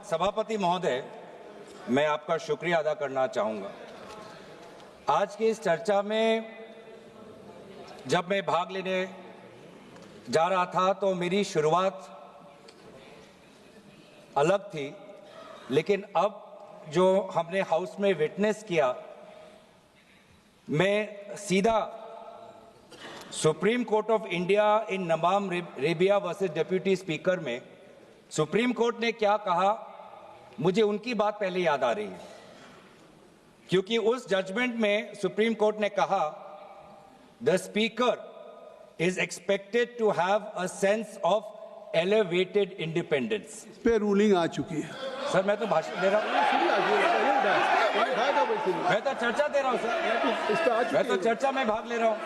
सभापति महोदय, मैं आपका शुक्रिया अदा करना चाहूँगा। आज की इस चर्चा में जब मैं भाग लेने जा रहा था तो मेरी शुरुआत अलग थी, लेकिन अब जो हमने हाउस में विटनेस किया, मैं सीधा supreme court of India in Nabam Rebia versus deputy speaker में सुप्रीम कोर्ट ने क्या कहा, मुझे उनकी बात पहले याद आ रही है, क्योंकि उस जजमेंट में सुप्रीम कोर्ट ने कहा the speaker is expected to have a sense of elevated independence. इस पे रूलिंग आ चुकी है। सर मैं तो भाषण दे रहा हूँ, मैं तो चर्चा दे रहा हूँ सर, मैं तो चर्चा में भाग ले रहा हूँ,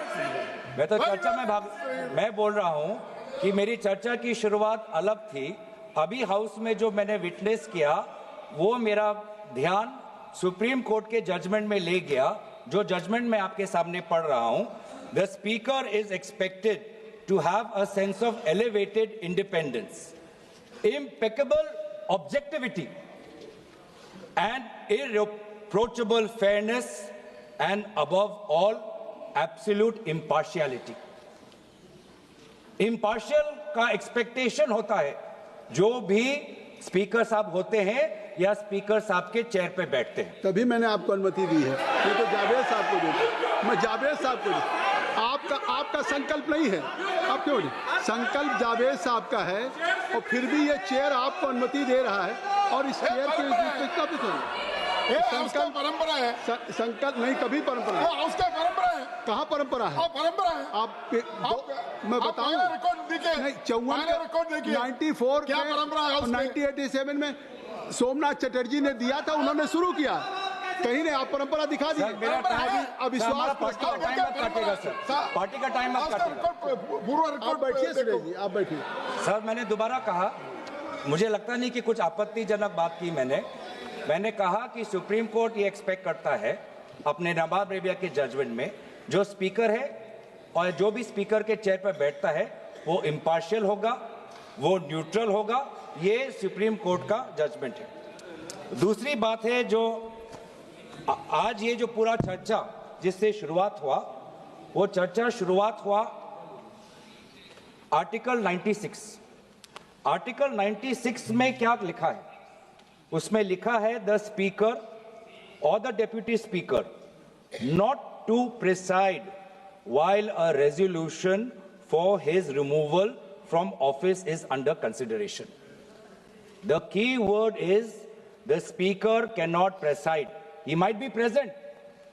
मैं बोल रहा हूँ कि मेरी चर्चा की शुरुआत अलग थी। अभी हाउस में जो मैंने विटनेस किया वो मेरा ध्यान सुप्रीम कोर्ट के जजमेंट में ले गया, जो जजमेंट मैं आपके सामने पढ़ रहा हूँ। The speaker is expected to have a sense of elevated independence, impeccable objectivity, and irreproachable fairness, and above all, absolute impartiality. Impartial का expectation होता है जो भी स्पीकर साहब होते हैं या स्पीकर साहब के चेयर पे बैठते हैं। तभी मैंने आपको अनुमति दी है, मैं तो जावेद साहब को देता, मैं जावेद साहब को देता। आपका संकल्प नहीं है, आप क्यों नहीं? संकल्प जावेद साहब का है और फिर भी ये चेयर आपको अनुमति दे रहा है और इस चेयर के संकल्प परंपरा है। संकल्प नहीं, कभी परंपरा है, उसका परंपरा है। कहाँ परंपरा है? परंपरा है। आप मैं बताऊं, नहीं 94 क्या परंपरा है? 1987 में सोमनाथ चटर्जी ने दिया था, उन्होंने शुरू किया, कहीं नहीं। आप परंपरा दिखा दी। अविश्वास पार्टी का टाइम आप बैठिए जी, आप बैठिए। सर मैंने दोबारा कहा, मुझे लगता नहीं कि कुछ आपत्तिजनक बात की मैंने कहा कि सुप्रीम कोर्ट ये एक्सपेक्ट करता है अपने नवाब रेबिया के जजमेंट में जो स्पीकर है और जो भी स्पीकर के चेयर पर बैठता है वो इम्पार्शियल होगा, वो न्यूट्रल होगा। ये सुप्रीम कोर्ट का जजमेंट है। दूसरी बात है, जो आज ये जो पूरा चर्चा जिससे शुरुआत हुआ, वो चर्चा शुरुआत हुआ आर्टिकल 96। आर्टिकल 96 में क्या लिखा है? उसमें लिखा है द स्पीकर और the deputy speaker not to preside while a resolution for his removal from office is under consideration. The key word is the speaker cannot preside. He might be present,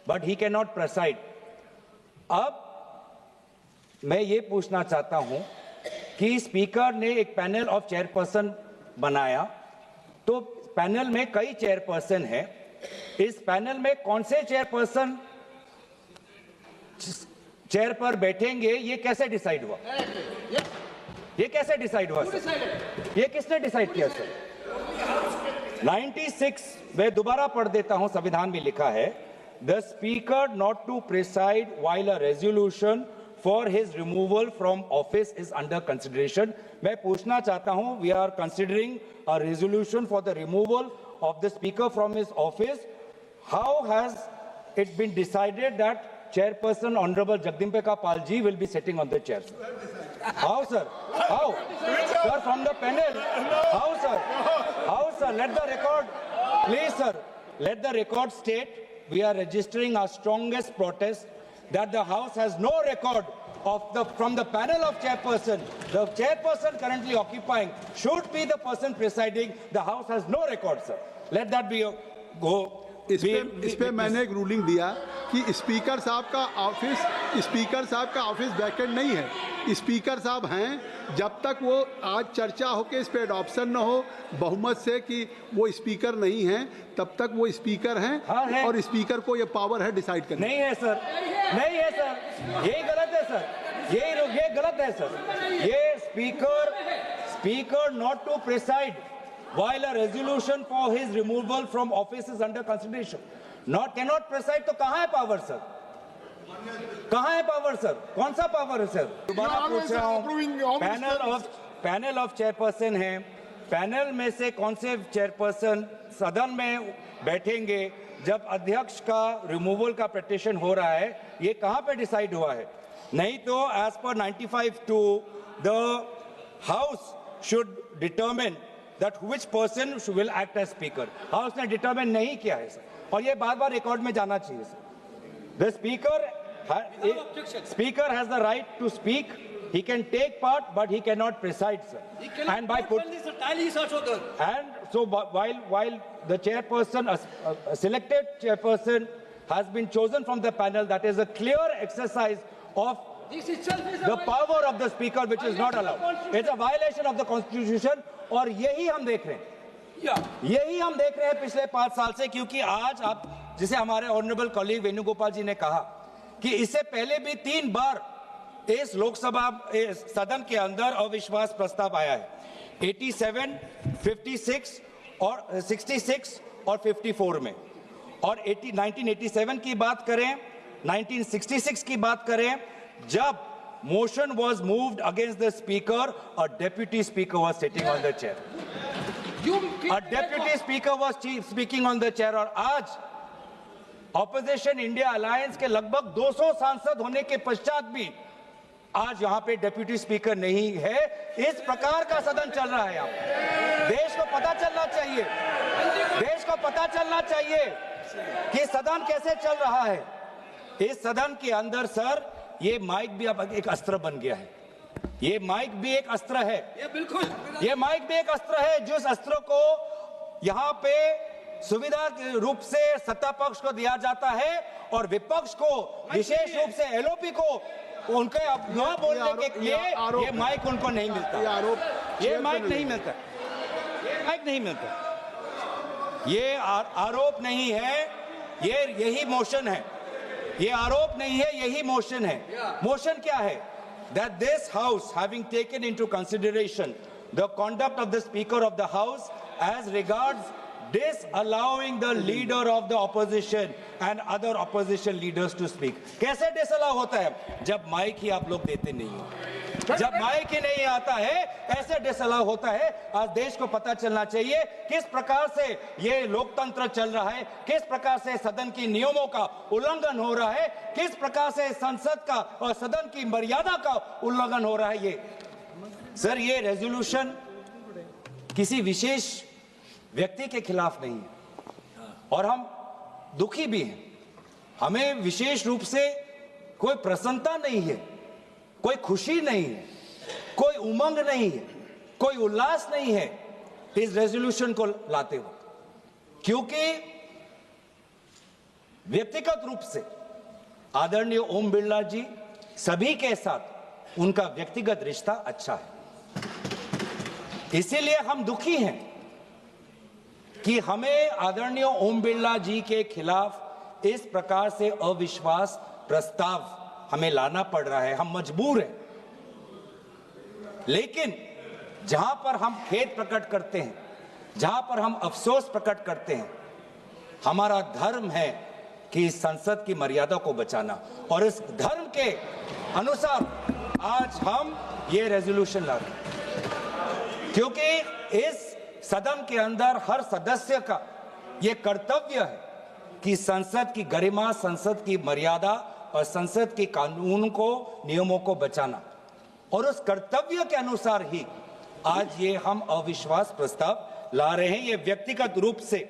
but he cannot preside. अब मैं ये पूछना चाहता हूं कि speaker ने एक panel of chairperson बनाया, तो पैनल में कई चेयरपर्सन हैं। इस पैनल में कौन से चेयरपर्सन चेयर पर बैठेंगे, ये कैसे डिसाइड हुआ? ये कैसे डिसाइड हुआ सर? ये किसने डिसाइड किया सर? 96 मैं दोबारा पढ़ देता हूं, संविधान में लिखा है the speaker not to preside while a resolution for his removal from office is under consideration. मैं पूछना चाहता हूं, we are considering a resolution for the removal of the speaker from his office. How has it been decided that Chairperson Honorable Jagdimbeka Pal ji will be sitting on the chair, sir? How, sir? How? Sir, from the panel. How, sir? How, sir? Let the record, please, sir. Let the record state we are registering our strongest protest that the House has no record of from the panel of chairperson. The chairperson currently occupying should be the person presiding. The House has no record, sir. Let that be a go. इस पे मैंने एक ruling दिया कि speaker साहब का office vacant नहीं है। स्पीकर साहब हैं जब तक वो आज चर्चा हो के इस पे अडॉप्शन न हो बहुमत से कि वो स्पीकर नहीं हैं, तब तक वो स्पीकर हैं। हाँ है। और स्पीकर को ये पावर है डिसाइड करने। नहीं है सर, नहीं है सर, यही गलत है सर, ये गलत है सर। ये speaker not to preside while a resolution for his removal from office is under consideration. Cannot preside, तो कहाँ है पावर सर? कहाँ है पावर सर? कौन सा पावर है सर? दोबारा पूछ रहा हूँ, पैनल ऑफ चेयरपर्सन है, पैनल में से कौन से चेयरपर्सन सदन में बैठेंगे जब अध्यक्ष का रिमूवल का पिटीशन हो रहा है, ये कहां पे डिसाइड हुआ है? नहीं तो as per 95(2) the house should determine that which person will act as speaker. House ने डिटरमिन नहीं किया है सर, और ये बार बार रिकॉर्ड में जाना चाहिए sir. The speaker has the right to speak. He can take part, but he cannot preside, sir. And by and so while the chairperson, a selected chairperson, has been chosen from the panel, that is a clear exercise of the power of the speaker, which is not allowed. It's a violation of the constitution, और यही हम देख रहे हैं, यही हम देख रहे हैं पिछले 5 साल से। क्योंकि आज आप, जिसे हमारे ऑनरेबल कॉलीग वेणुगोपाल जी ने कहा कि इससे पहले भी 3 बार इस लोकसभा सदन के अंदर अविश्वास प्रस्ताव आया है, 87, 56 और 66 और 54 में। और 1987 की बात करें, 1966 की बात करें, जब motion was moved against the speaker, a deputy speaker was sitting on the chair. A deputy speaker was speaking on the chair। और आज ऑपोजिशन इंडिया अलायंस के लगभग 200 सांसद होने के पश्चात भी आज यहां पे डेप्यूटी स्पीकर नहीं है। इस प्रकार का सदन चल रहा है यहाँ। देश को पता चलना चाहिए, देश को पता चलना चाहिए कि सदन कैसे चल रहा है। इस सदन के अंदर सर, ये माइक भी अब एक अस्त्र बन गया है। ये माइक भी एक अस्त्र है, ये बिल्कुल, ये माइक भी एक अस्त्र है, जिस अस्त्र को यहाँ पे सुविधा के रूप से सत्ता पक्ष को दिया जाता है और विपक्ष को, विशेष रूप से एलओपी को, उनके न बोलने के लिए ये माइक उनको नहीं मिलता, ये माइक नहीं मिलता, ये माइक नहीं मिलता। ये आरोप नहीं है, ये यही मोशन है। ये आरोप नहीं है, यही मोशन है। मोशन क्या है? That this house, having taken into consideration the conduct of the speaker of the house as regards disallowing the leader of the opposition and other opposition leaders to speak। कैसे disallow होता है? जब mic ही आप लोग देते नहीं हो, जब माइक ही नहीं आता है, ऐसे डिसअलाउ होता है। आज देश को पता चलना चाहिए किस प्रकार से ये लोकतंत्र चल रहा है, किस प्रकार से सदन की नियमों का उल्लंघन हो रहा है, किस प्रकार से संसद का और सदन की मर्यादा का उल्लंघन हो रहा है। ये सर, ये रेजोल्यूशन किसी विशेष व्यक्ति के खिलाफ नहीं है, और हम दुखी भी हैं। हमें विशेष रूप से कोई प्रसन्नता नहीं है, कोई खुशी नहीं है, कोई उमंग नहीं है, कोई उल्लास नहीं है इस रेजोल्यूशन को लाते हुए, क्योंकि व्यक्तिगत रूप से आदरणीय ओम बिरला जी, सभी के साथ उनका व्यक्तिगत रिश्ता अच्छा है। इसीलिए हम दुखी हैं कि हमें आदरणीय ओम बिरला जी के खिलाफ इस प्रकार से अविश्वास प्रस्ताव हमें लाना पड़ रहा है। हम मजबूर हैं, लेकिन जहां पर हम खेद प्रकट करते हैं, जहां पर हम अफसोस प्रकट करते हैं, हमारा धर्म है कि संसद की मर्यादा को बचाना, और इस धर्म के अनुसार आज हम ये रेजोल्यूशन ला रहे हैं, क्योंकि इस सदन के अंदर हर सदस्य का यह कर्तव्य है कि संसद की गरिमा, संसद की मर्यादा और संसद के कानून को, नियमों को बचाना, और उस कर्तव्य के अनुसार ही आज ये हम अविश्वास प्रस्ताव ला रहे हैं। ये व्यक्तिगत रूप से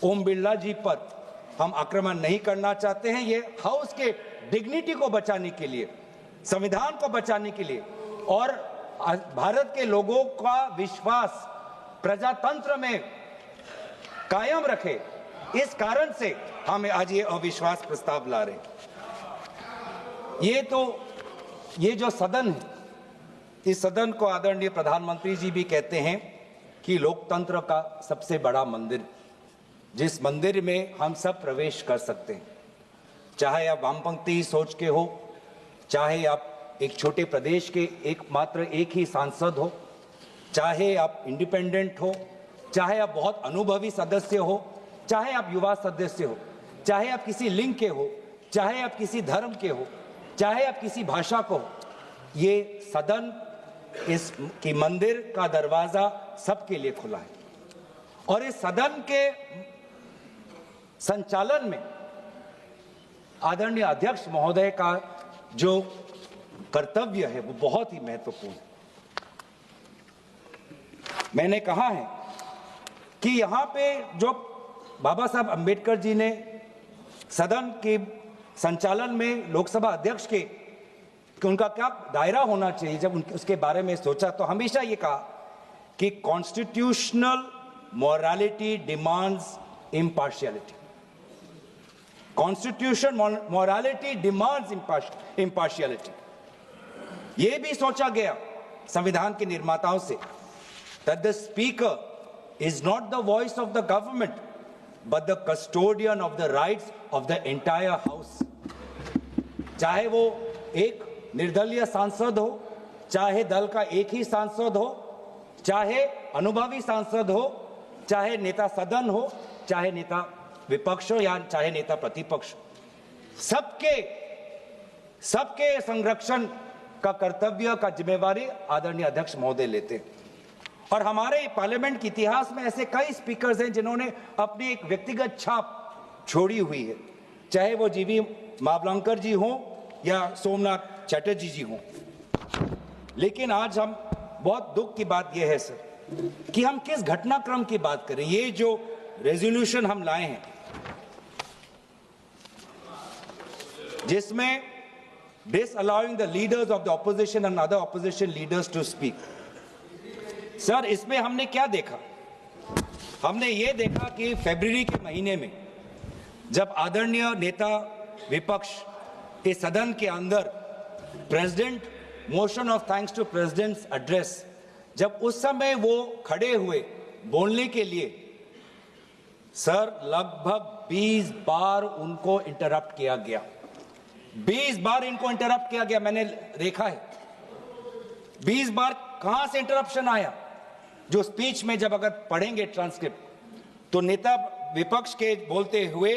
ओम बिरला जी पर हम आक्रमण नहीं करना चाहते हैं। ये हाउस के डिग्निटी को बचाने के लिए, संविधान को बचाने के लिए, और भारत के लोगों का विश्वास प्रजातंत्र में कायम रखे, इस कारण से हम आज ये अविश्वास प्रस्ताव ला रहे हैं। ये जो सदन है, इस सदन को आदरणीय प्रधानमंत्री जी भी कहते हैं कि लोकतंत्र का सबसे बड़ा मंदिर, जिस मंदिर में हम सब प्रवेश कर सकते हैं, चाहे आप वामपंथी सोच के हो, चाहे आप एक छोटे प्रदेश के एक ही सांसद हो, चाहे आप इंडिपेंडेंट हो, चाहे आप बहुत अनुभवी सदस्य हो, चाहे आप युवा सदस्य हो, चाहे आप किसी लिंग के हो, चाहे आप किसी धर्म के हो, चाहे आप किसी भाषा को हो, ये सदन, इस की मंदिर का दरवाजा सबके लिए खुला है। और इस सदन के संचालन में आदरणीय अध्यक्ष महोदय का जो कर्तव्य है वो बहुत ही महत्वपूर्ण है। मैंने कहा है कि यहां पे जो बाबा साहब अंबेडकर जी ने सदन के संचालन में लोकसभा अध्यक्ष के उनका क्या दायरा होना चाहिए, जब उसके बारे में सोचा तो हमेशा ये कहा कि constitutional morality demands impartiality. Constitution morality demands impartiality. ये भी सोचा गया संविधान के निर्माताओं से that the speaker is not the voice of the government but the custodian of the rights of the entire house। चाहे वो एक निर्दलीय सांसद हो, चाहे दल का एक ही सांसद हो, चाहे अनुभवी सांसद हो, चाहे नेता सदन हो, चाहे नेता विपक्ष हो या चाहे नेता प्रतिपक्ष, सबके संरक्षण का कर्तव्य का जिम्मेवारी आदरणीय अध्यक्ष महोदय लेते हैं। और हमारे पार्लियामेंट के इतिहास में ऐसे कई स्पीकर्स हैं जिन्होंने अपनी एक व्यक्तिगत छाप छोड़ी हुई है, चाहे वो जीवी मावलंकर जी हों या सोमनाथ चटर्जी जी हों। लेकिन आज हम बहुत दुख की बात यह है सर कि हम किस घटनाक्रम की बात करें। ये जो रेजोल्यूशन हम लाए हैं जिसमें disallowing the leaders of the opposition and other opposition leaders to speak, sir इसमें हमने क्या देखा? हमने ये देखा कि फरवरी के महीने में जब आदरणीय नेता विपक्ष के सदन के अंदर president motion of thanks to president's address, जब उस समय वो खड़े हुए बोलने के लिए, सर लगभग 20 बार उनको इंटरप्ट किया गया। 20 बार इनको इंटरप्ट किया गया, मैंने देखा है। 20 बार कहां से इंटरप्शन आया? जो स्पीच में जब अगर पढ़ेंगे ट्रांसक्रिप्ट तो नेता विपक्ष के बोलते हुए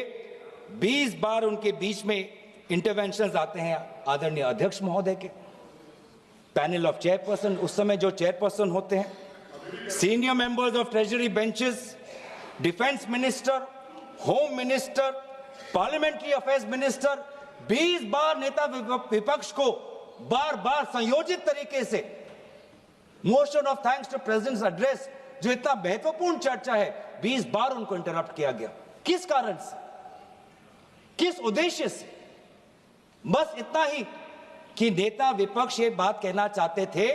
20 बार उनके बीच में इंटरवेंशंस आते हैं आदरणीय अध्यक्ष महोदय के, पैनल ऑफ चेयरपर्सन, उस समय जो चेयरपर्सन होते हैं, senior members of treasury benches, defence minister, home minister, parliamentary affairs minister, 20 बार नेता विपक्ष को बार बार संयोजित तरीके से motion of thanks to president's address, जो इतना महत्वपूर्ण चर्चा है, 20 बार उनको इंटरप्ट किया गया। किस कारण से, किस उद्देश्य से? बस इतना ही कि नेता विपक्ष ये बात कहना चाहते थे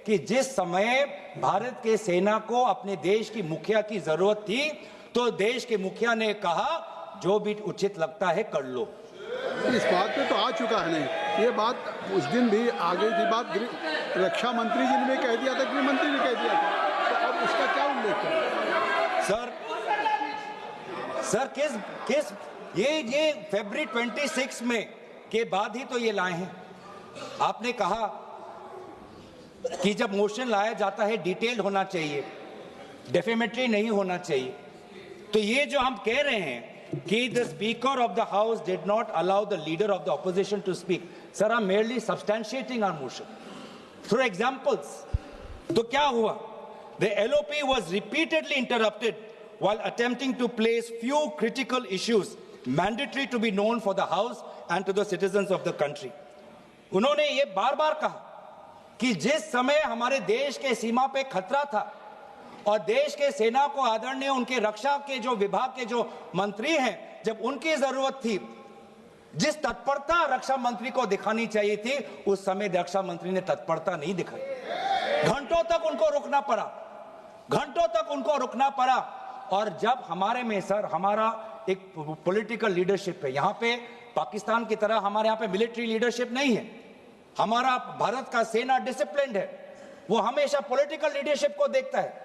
कि जिस समय भारत के सेना को अपने देश की मुखिया की जरूरत थी तो देश के मुखिया ने कहा जो भी उचित लगता है कर लो। इस बात पे तो आ चुका है। नहीं, ये बात उस दिन भी आगे की बात रक्षा मंत्री जी ने भी कह दिया था, गृह मंत्री ने कह दिया था, तो अब उसका क्या उल्लेख है? सर किस ये फरवरी 26 में के बाद ही तो ये लाए हैं। आपने कहा कि जब मोशन लाया जाता है डिटेल्ड होना चाहिए, डेफेमेटरी नहीं होना चाहिए। तो ये जो हम कह रहे हैं कि the speaker of the house did not allow the leader of the opposition to speak, sir, I'm merely substantiating our motion through examples। तो क्या हुआ? The LOP was repeatedly interrupted while attempting to place few critical issues mandatory to be known for the house and to the citizens of the country। उन्होंने ये बार बार कहा कि जिस समय हमारे देश के सीमा पे खतरा था और देश के सेना को आदरणीय उनके रक्षा के जो विभाग के जो मंत्री हैं, जब उनकी जरूरत थी, जिस तत्परता रक्षा मंत्री को दिखानी चाहिए थी, उस समय रक्षा मंत्री ने तत्परता नहीं दिखाई। घंटों तक उनको रुकना पड़ा। और जब हमारे में सर हमारा एक पॉलिटिकल लीडरशिप है, यहाँ पे पाकिस्तान की तरह हमारे यहाँ पे मिलिट्री लीडरशिप नहीं है। हमारा भारत का सेना डिसिप्लिन्ड है, वो हमेशा पॉलिटिकल लीडरशिप को देखता है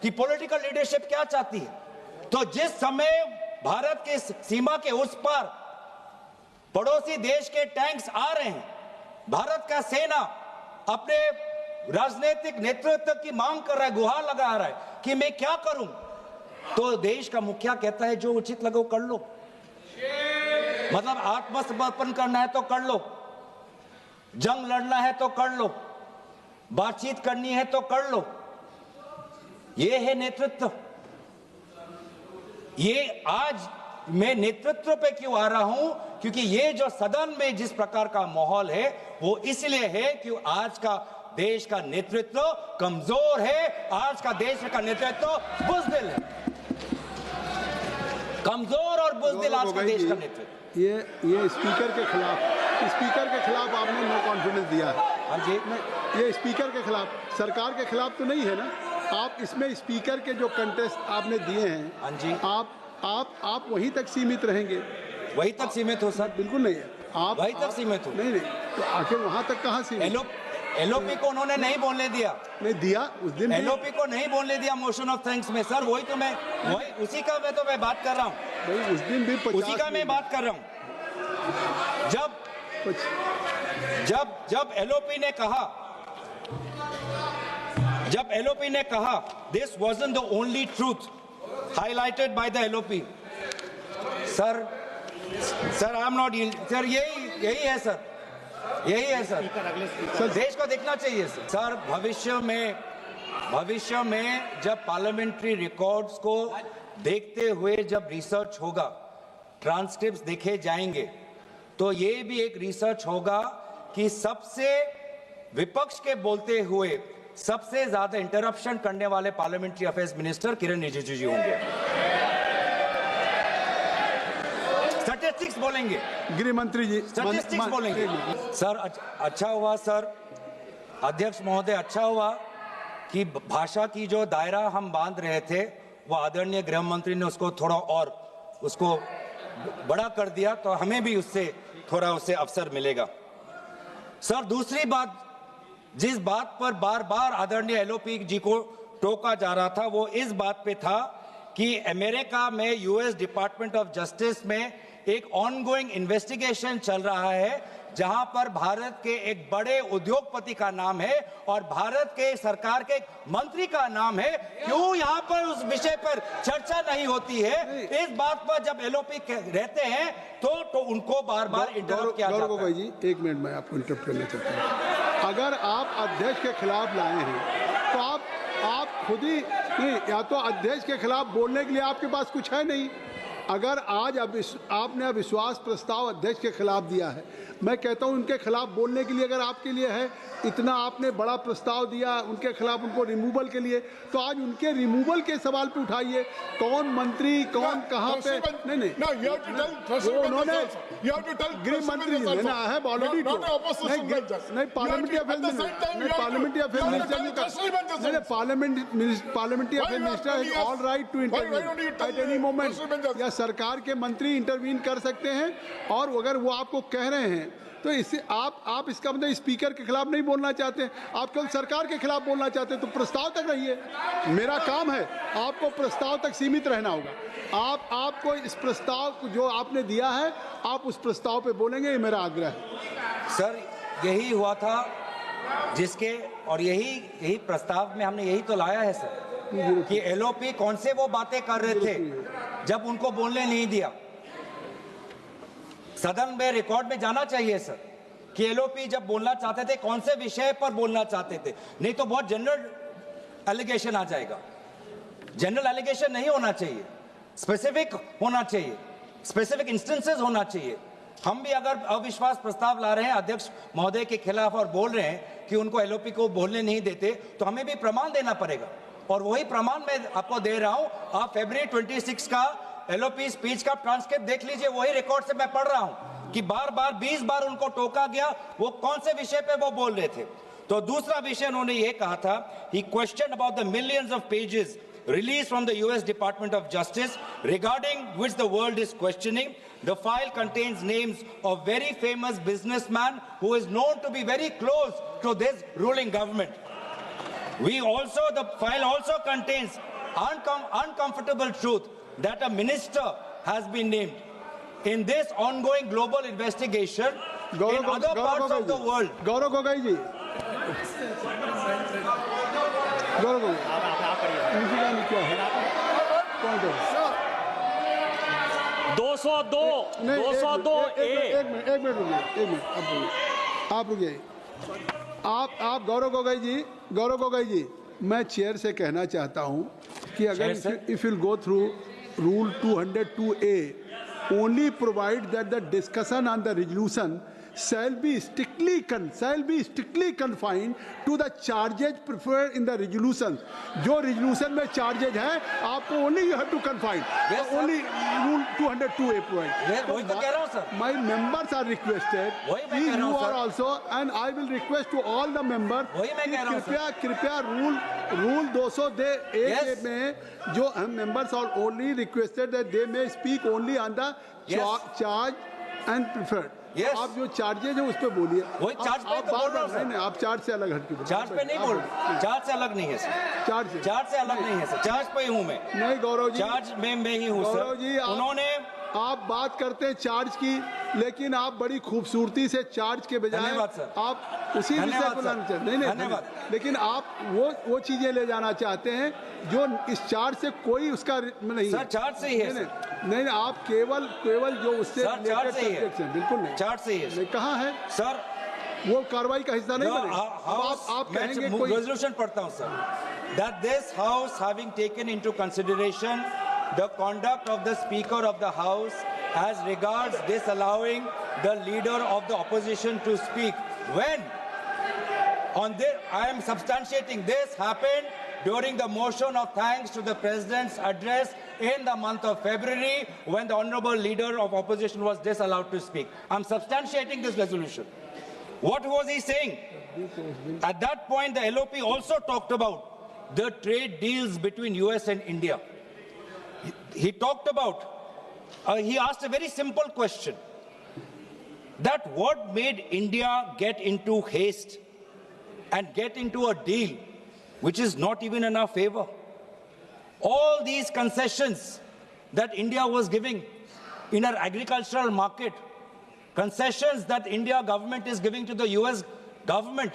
कि पॉलिटिकल लीडरशिप क्या चाहती है। तो जिस समय भारत के सीमा के उस पार पड़ोसी देश के टैंक्स आ रहे हैं, भारत का सेना अपने राजनीतिक नेतृत्व की मांग कर रहा है, गुहार लगा रहा है कि मैं क्या करूं, तो देश का मुखिया कहता है जो उचित लगे कर लो। मतलब आत्मसमर्पण करना है तो कर लो, जंग लड़ना है तो कर लो, बातचीत करनी है तो कर लो। ये है नेतृत्व। ये आज मैं नेतृत्व पे क्यों आ रहा हूं, क्योंकि ये जो सदन में जिस प्रकार का माहौल है वो इसलिए है कि आज का देश का नेतृत्व कमजोर है, आज का देश का नेतृत्व बुज़दिल है, कमजोर और बुज़दिल आज का देश का नेतृत्व। ये स्पीकर के खिलाफ आपने नो कॉन्फिडेंस दिया है। हाँ जी, ये स्पीकर के खिलाफ, सरकार के खिलाफ तो नहीं है ना। आप इसमें स्पीकर के जो कंटेस्ट आपने दिए हैं, हाँ जी, आप वहीं तक सीमित रहेंगे। वहीं तक सीमित हो सर? बिल्कुल नहीं है, आप वहीं तक सीमित हो। नहीं, तो आखिर वहां तक कहाँ सीमित? एलओपी को उन्होंने नहीं बोलने दिया, नहीं दिया उस दिन। एलओपी को नहीं बोलने दिया मोशन ऑफ थैंक्स में सर। वही उसी का मैं बात कर रहा हूँ भाई, उस दिन भी उसी का मैं बात कर रहा हूँ। जब एलओपी ने कहा this wasn't the only truth highlighted by the LOP, sir I am not sir, यही है सर, यही है सर। देश को देखना चाहिए सर। भविष्य में जब पार्लियामेंट्री रिकॉर्ड्स को देखते हुए जब रिसर्च होगा, ट्रांसक्रिप्ट्स देखे जाएंगे, तो ये भी एक रिसर्च होगा कि सबसे विपक्ष के बोलते हुए सबसे ज्यादा इंटरप्शन करने वाले पार्लियामेंट्री अफेयर्स मिनिस्टर किरण रिजिजू जी होंगे। स्टैटिस्टिक्स बोलेंगे, गृह मंत्री जी स्टैटिस्टिक्स बोलेंगे। सर अच्छा हुआ सर, अध्यक्ष महोदय, अच्छा हुआ कि भाषा की जो दायरा हम बांध रहे थे वो आदरणीय गृह मंत्री ने उसको थोड़ा और उसको बड़ा कर दिया, तो हमें भी उससे थोड़ा अवसर मिलेगा। सर दूसरी बात, जिस बात पर बार बार आदरणीय एलओपी जी को टोका जा रहा था वो इस बात पे था कि अमेरिका में यूएस डिपार्टमेंट ऑफ जस्टिस में एक ऑनगोइंग इन्वेस्टिगेशन चल रहा है जहां पर भारत के एक बड़े उद्योगपति का नाम है और भारत के सरकार के एक मंत्री का नाम है। क्यों यहां पर उस विषय पर चर्चा नहीं होती है? इस बात पर जब एलओपी रहते हैं तो उनको बार बार इंटरप्ट किया जाता है। जी एक मिनट में आपको इंटरप्ट करना चाहता हूं। अगर आप अध्यक्ष के खिलाफ लाए हैं तो आप खुद ही नहीं, या तो अध्यक्ष के खिलाफ बोलने के लिए आपके पास कुछ है नहीं। अगर आज आपने अविश्वास प्रस्ताव अध्यक्ष के खिलाफ दिया है, मैं कहता हूं उनके खिलाफ बोलने के लिए अगर आपके लिए है, इतना आपने बड़ा प्रस्ताव दिया उनके खिलाफ, उनको रिमूवल के लिए, तो आज उनके रिमूवल के सवाल पे उठाइए। कौन मंत्री कौन कहां पे? नहीं उन्होंने गृह मंत्री जी ने आई हैव ऑलरेडी नहीं parliamentary affair minister has all right to intervene at any moment. या सरकार के मंत्री इंटरवीन कर सकते हैं, और अगर वो आपको कह रहे हैं तो इससे आप इसका मतलब स्पीकर के खिलाफ नहीं बोलना चाहते, आप केवल सरकार के खिलाफ बोलना चाहते हैं, तो प्रस्ताव तक रहिए। मेरा काम है, आपको प्रस्ताव तक सीमित रहना होगा। आपको इस प्रस्ताव जो आपने दिया है, आप उस प्रस्ताव पे बोलेंगे, ये मेरा आग्रह है। सर यही हुआ था जिसके, और यही प्रस्ताव में हमने यही तो लाया है सर कि एलओपी कौन से वो बातें कर रहे थे जब उनको बोलने नहीं दिया। सदन में रिकॉर्ड में जाना चाहिए सर कि एलओपी जब बोलना चाहते थे कौन से विषय पर बोलना चाहते थे, नहीं तो बहुत जनरल एलिगेशन आ जाएगा। जनरल एलिगेशन नहीं होना चाहिए, स्पेसिफिक होना चाहिए, स्पेसिफिक इंस्टेंसेस होना चाहिए। हम भी अगर अविश्वास प्रस्ताव ला रहे हैं अध्यक्ष महोदय के खिलाफ और बोल रहे हैं कि उनको एलओपी को बोलने नहीं देते, तो हमें भी प्रमाण देना पड़ेगा, और वही प्रमाण मैं आपको दे रहा हूं। आप फरवरी 26 का एलओपी स्पीच का ट्रांसक्रिप्ट देख लीजिए, वही रिकॉर्ड से मैं पढ़ रहा हूं कि बार बार 20 बार उनको टोका गया, वो कौन से विषय पे वो बोल रहे थे। तो दूसरा विषय उन्होंने ये कहा था, ही question about the millions of pages released from the US Department of Justice regarding which the world is questioning. The file contains names of very famous businessman who is known to be very close to this ruling government. The file also contains uncomfortable truth that a minister has been named in this ongoing global investigation in other parts of the world. Gaurav Gogai ji. Gaurav Gogai. क्या है? 202 एक minute रुकिए, आप रुकिए। आप गौरव गोगोई जी मैं chair से कहना चाहता हूं कि अगर if will go through rule 202A only provide that the discussion on the resolution shall be strictly confined to the charges preferred in the resolution. जो resolution में charges है आपको only you have to confine. Only rule 202A provide. वही तो कह रहा हूँ sir. My members are requested. You are also, and I will request to all the members. कृपया rule 202A में जो हम members are only requested that they may speak only on the charge and preferred. Yes. आप जो charges है उस पे बोलिए. वही चार्ज पे तो बोल रहा हूं सर. नहीं, आप चार्ज से अलग हटके बोलिए. चार्ज पे नहीं बोल रहा. चार्ज से अलग नहीं है सर. चार्ज से अलग नहीं है सर. चार्ज पे ही हूं मैं. नहीं गौरव जी. चार्ज में मैं ही हूं सर. गौरव जी उन्होंने आप बात करते हैं चार्ज की, लेकिन आप बड़ी खूबसूरती से चार्ज के बजाय आप उसी विषय को लाना चाहते हैं. नहीं, लेकिन आप वो चीजें ले जाना चाहते हैं जो इस चार्ज से कोई उसका नहीं. सर चार्ज से ही है. नहीं, आप केवल जो उससे चार्ज से ही है. बिल्कुल नहीं. चार्ज से ही है. कहाँ है सर? वो कार्रवाई का हिस्सा नहीं बने. आप कहेंगे कोई रेजोल्यूशन पढ़ता हूं sir. That this house having taken into consideration the conduct of the Speaker of the House as regards disallowing the leader of the opposition to speak. When on this, I am substantiating this happened during the motion of thanks to the President's address in the month of February when the Honorable Leader of Opposition was disallowed to speak. I am substantiating this resolution. What was he saying? At that point, the LOP also talked about the trade deals between US and India. He talked about, he asked a very simple question, that what made India get into haste and get into a deal which is not even in our favor. All these concessions that India was giving in our agricultural market, concessions that India government is giving to the US government,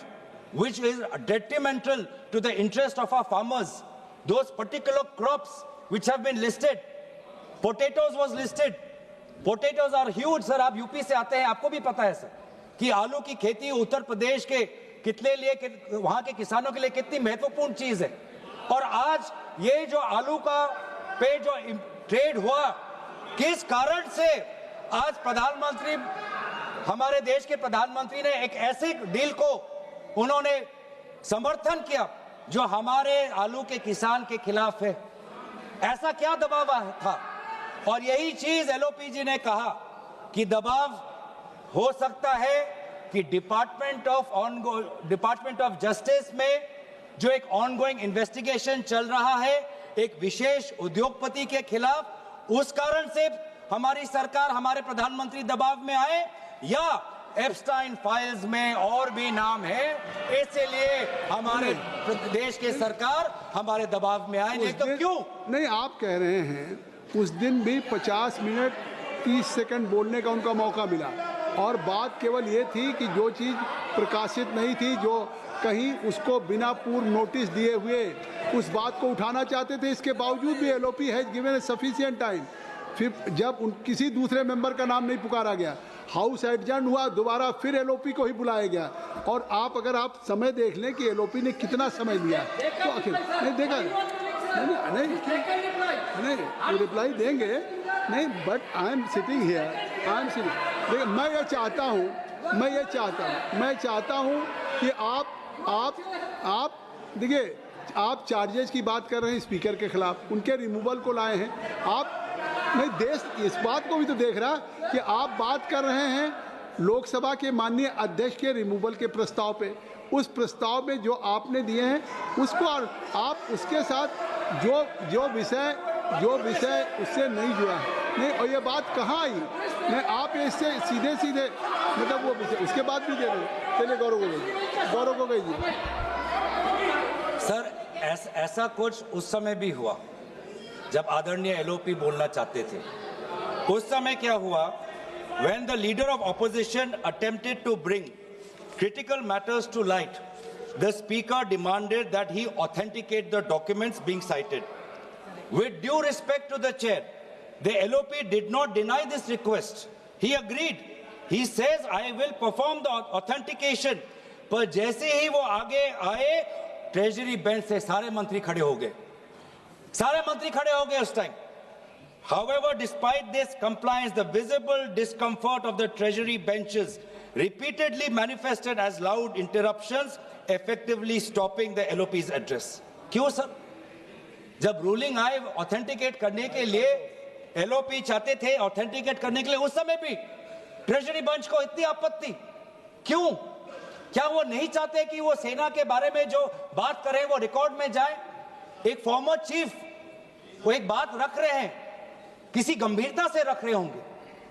which is detrimental to the interest of our farmers. Those particular crops which have been listed, potatoes was listed. Potatoes are huge, sir. आप UP से आते हैं, आपको भी पता है sir कि आलू की खेती उत्तर प्रदेश के कितने लिए, वहां के किसानों के लिए कितनी महत्वपूर्ण चीज है. और आज ये जो आलू का पे जो ट्रेड हुआ, किस कारण से आज प्रधानमंत्री, हमारे देश के प्रधानमंत्री ने एक ऐसे डील को उन्होंने समर्थन किया जो हमारे आलू के किसान के खिलाफ है. ऐसा क्या दबाव था? और यही चीज एलओपी जी ने कहा कि दबाव हो सकता है कि डिपार्टमेंट ऑफ जस्टिस में जो एक ऑनगोइंग इन्वेस्टिगेशन चल रहा है एक विशेष उद्योगपति के खिलाफ, उस कारण से हमारी सरकार, हमारे प्रधानमंत्री दबाव में आए, या एप्स्टाइन फाइल्स में और भी नाम है, इसलिए हमारे देश की सरकार हमारे दबाव में आए. नहीं तो क्यों? नहीं, आप कह रहे हैं उस दिन भी 50 मिनट 30 सेकंड बोलने का उनका मौका मिला, और बात केवल ये थी कि जो चीज़ प्रकाशित नहीं थी, जो कहीं उसको बिना पूर्व नोटिस दिए हुए उस बात को उठाना चाहते थे, इसके बावजूद भी LOP has given A sufficient time. फिर जब किसी दूसरे मेंबर का नाम नहीं पुकारा गया, हाउस एडजर्न हुआ, दोबारा फिर एलओपी को ही बुलाया गया. और आप अगर आप समय देख लें कि एलओपी ने कितना समय लिया, तो आखिर नहीं देखा, नहीं रिप्लाई देंगे नहीं, but I am sitting here, I am sitting. देखिए, मैं ये चाहता हूँ कि आप देखिए, आप चार्जेस की बात कर रहे हैं स्पीकर के खिलाफ, उनके रिमूवल को लाए हैं आप. नहीं, देश इस बात को भी तो देख रहा कि आप बात कर रहे हैं लोकसभा के माननीय अध्यक्ष के रिमूवल के प्रस्ताव पे. उस प्रस्ताव में जो आपने दिए हैं उसको, आप उसके साथ जो विषय उससे नहीं जुड़ा है. नहीं, और ये बात कहाँ आई? नहीं, आप इससे सीधे मतलब वो विषय उसके बाद भी दे रहे. चलिए गौरव को गई सर. ऐसा कुछ उस समय भी हुआ जब आदरणीय एलओपी बोलना चाहते थे. उस समय क्या हुआ? When the leader of opposition attempted to bring critical matters to light, the speaker demanded that he authenticate the documents being cited. With due respect to the chair, the LOP did not deny this request. He agreed. He says, I will perform the authentication. पर जैसे ही वो आगे आए treasury bench से सारे मंत्री खड़े हो गए, सारे मंत्री खड़े हो गए उस time. However, despite this compliance, the visible discomfort of the treasury benches repeatedly manifested as loud interruptions, effectively stopping the LOP's address. क्यों सर? जब रूलिंग आए ऑथेंटिकेट करने के लिए, LOP चाहते थे ऑथेंटिकेट करने के लिए, उस समय भी ट्रेजरी बेंच को इतनी आपत्ति क्यों? क्या वो नहीं चाहते कि वो सेना के बारे में जो बात करें वो रिकॉर्ड में जाए? एक फॉर्मर चीफ वो एक बात रख रहे हैं, किसी गंभीरता से रख रहे होंगे,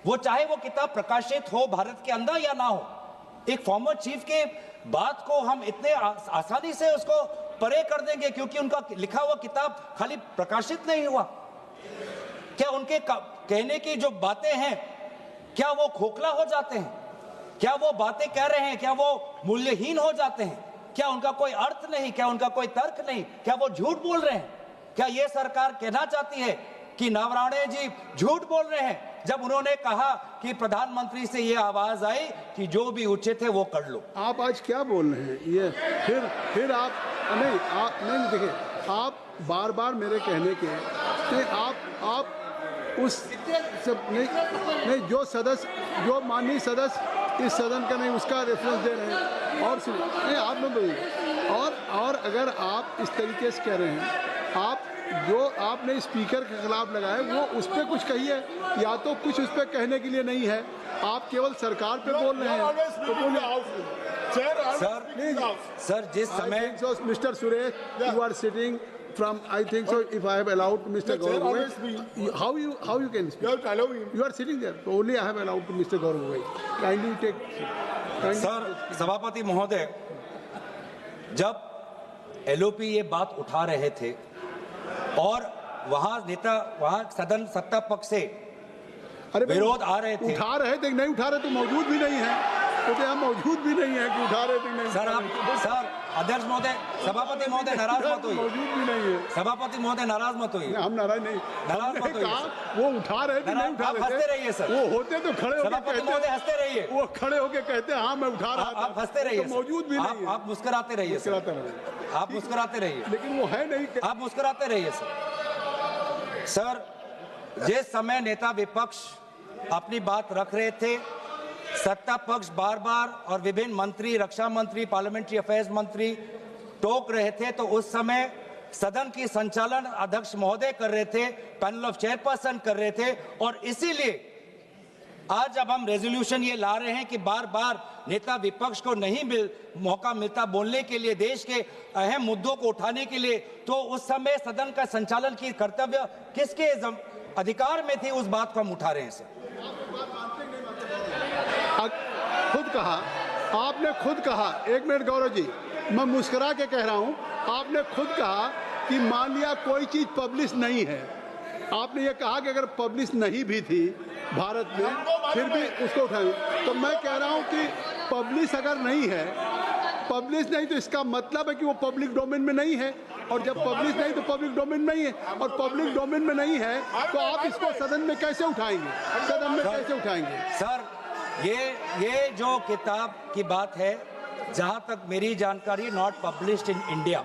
वो चाहे वो किताब प्रकाशित हो भारत के अंदर या ना हो। एक फॉर्मर चीफ के बात को हम इतने आसानी से उसको परे कर देंगे क्योंकि उनका लिखा हुआ किताब खाली प्रकाशित नहीं हुआ? क्या उनके कहने की जो बातें हैं क्या वो खोखला हो जाते हैं? क्या वो बातें कह रहे हैं क्या वो मूल्यहीन हो जाते हैं? क्या उनका कोई अर्थ नहीं? क्या उनका कोई तर्क नहीं? क्या वो झूठ बोल रहे हैं? क्या ये सरकार कहना चाहती है कि नवराणे जी झूठ बोल रहे हैं जब उन्होंने कहा कि प्रधानमंत्री से ये आवाज आई कि जो भी उचित है वो कर लो? आप आज क्या बोल रहे हैं? ये फिर आप नहीं देखिए, आप बार बार मेरे कहने के कि आप उस सब नहीं जो सदस्य जो माननीय सदस्य इस सदन का नहीं उसका रेफरेंस दे रहे हैं और नहीं आप लोग बोलिए। और अगर आप इस तरीके से कह रहे हैं, आप जो आपने स्पीकर के खिलाफ लगाए वो उस पर कुछ कहिए, या तो कुछ उस पर कहने के लिए नहीं है, आप केवल सरकार पे बोल रहे हैं तो बोलिए। सर जिस समय mister Suresh, you are sitting from I think so if I have allowed to Mr. Gaurav, how you can speak? You are sitting there, so only I have allowed to Mr. Gaurav. Kindly take. Sir सभापति महोदय, जब LOP ये बात उठा रहे थे और वहाँ सदन सत्ता पक्ष से विरोध आ रहे थे, उठा रहे थे नहीं उठा रहे तो मौजूद भी नहीं है, तो यहाँ मौजूद भी नहीं है कि उठा रहे थे नहीं। सर अध्यक्ष महोदय, सभापति महोदय नाराज मत होइए। मौजूद भी नहीं है। सभापति महोदय नाराज मत होइए। हम नाराज नहीं, नाराज मत होइए। वो उठा रहे थे नहीं उठा रहे थे। हंसते रहिए सर। वो होते तो खड़े होकर सभापति महोदय हंसते रहिए। वो खड़े होकर कहते हाँ मैं उठा रहा था। आप हंसते रहिए। मौजूद भी नहीं है। आप मुस्कुराते रहिए। आप मुस्कुराते रहिए। लेकिन वो है नहीं। आप मुस्कुराते रहिए सर। जिस समय नेता विपक्ष अपनी बात रख रहे थे, सत्ता पक्ष बार बार और विभिन्न मंत्री, रक्षा मंत्री, पार्लियामेंट्री अफेयर्स मंत्री टोक रहे थे, तो उस समय सदन की संचालन अध्यक्ष महोदय कर रहे थे, पैनल ऑफ चेयरपर्सन कर रहे थे। और इसीलिए आज जब हम रेजोल्यूशन ये ला रहे हैं कि बार बार नेता विपक्ष को नहीं मौका मिलता बोलने के लिए, देश के अहम मुद्दों को उठाने के लिए, तो उस समय सदन का संचालन की कर्तव्य किसके अधिकार में थी, उस बात को हम उठा रहे हैं सर। खुद कहा, आपने खुद कहा, एक मिनट गौरव जी, मैं मुस्कुरा के कह रहा हूं, आपने खुद कहा कि मान लिया कोई चीज पब्लिश नहीं है, आपने ये कहा कि अगर पब्लिश नहीं भी थी भारत में फिर भी उसको उठाएंगे। तो मैं कह रहा हूं कि पब्लिश अगर नहीं है, पब्लिश नहीं तो इसका मतलब है कि वो पब्लिक डोमेन में नहीं है, और जब पब्लिश नहीं तो पब्लिक डोमेन नहीं है, और पब्लिक डोमेन में नहीं है तो आप इसको सदन में कैसे उठाएंगे? सदन में कैसे उठाएंगे? सर ये जो किताब की बात है, जहां तक मेरी जानकारी, नॉट पब्लिश्ड इन इंडिया।